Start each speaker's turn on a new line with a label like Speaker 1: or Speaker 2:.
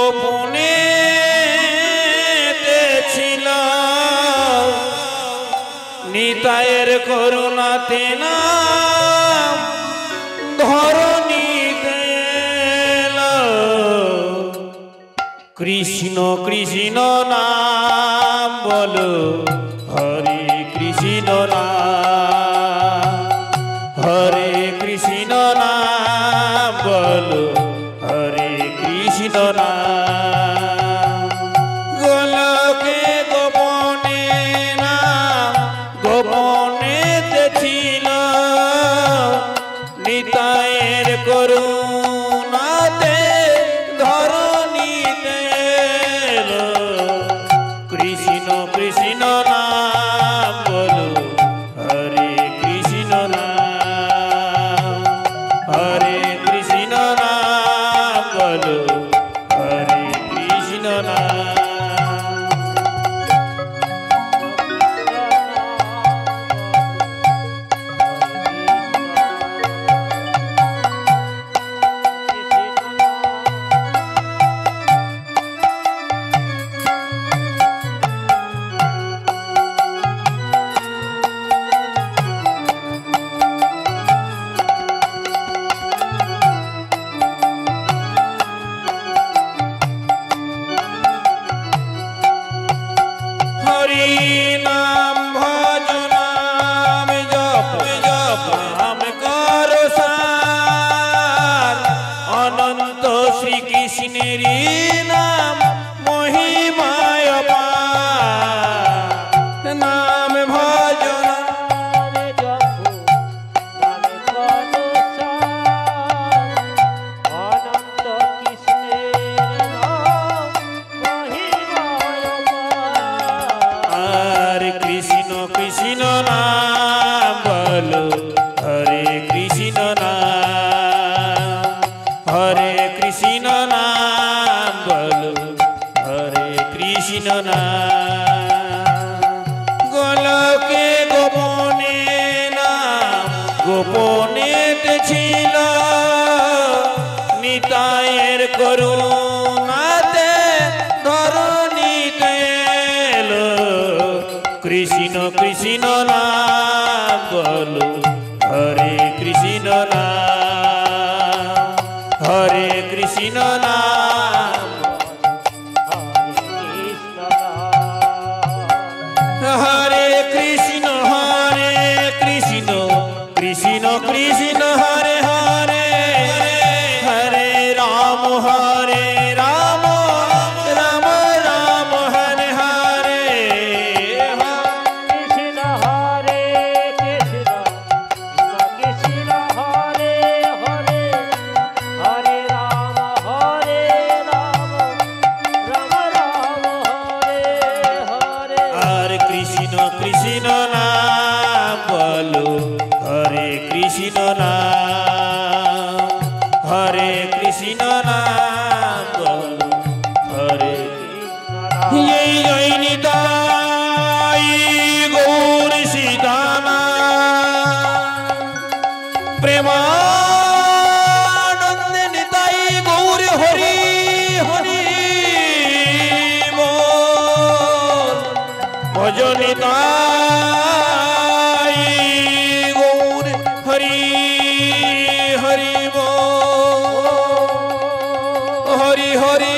Speaker 1: গোপনে ছিল নিতায়ের করুণাতে না ধরণীতে এলো কৃষ্ণ কৃষ্ণ নাম বলো হরে কৃষ্ণ নাম হরে কৃষ্ণ নাম বলো হরে কৃষ্ণ নাম গোলকে গোপনে না গোপনে ছিল নিতায়ের করুণাতে ধরণীতে এলো কৃষ্ণ কৃষ্ণ নাম বলো হরে কৃষ্ণ নাম হরে কৃষ্ণ নাম বলো হরে কৃষ্ণ নাম নাম ভজ নাম জপ জপ নাম করো সার অনন্ত শ্রীকৃষ্ণের নাম মহিমায় অপার নাম ভজ নাম জপ নাম করো সার অনন্ত কৃষ্ণের নাম মহিমায় অপার কৃষ্ণ কৃষ্ণ নাম বলো হরে কৃষ্ণ নাম হরে কৃষ্ণ নাম বলো হরে কৃষ্ণ নাম গোলকে গোপনে নাম গোপনে ছিল নিতায়ের করুণাতে ধরণীতে এলো কৃষ্ণ কৃষ্ণ নাম বলো হরে কৃষ্ণ নাম হরে কৃষ্ণ নাম হরে কৃষ্ণ কৃষ্ণ কৃষ্ণ হরে হরে হরে রাম হরে রাম রাম রাম হরে হরে কৃষ্ণ হরে কৃষ্ণ কৃষ্ণ হরে হরে হরে রাম রাম রাম হরে হরে আর কৃষ্ণ কৃষ্ণ নাম বলো হরে কৃষ্ণ নাম হরে কৃষ্ণ নাম বলো হরে এই জয়নিতাই গৌর সীতানা প্রেমানন্দে নিতাই গৌর হরি হরি বল ভজনিতাই গৌর হরি হরি বল হরি হরি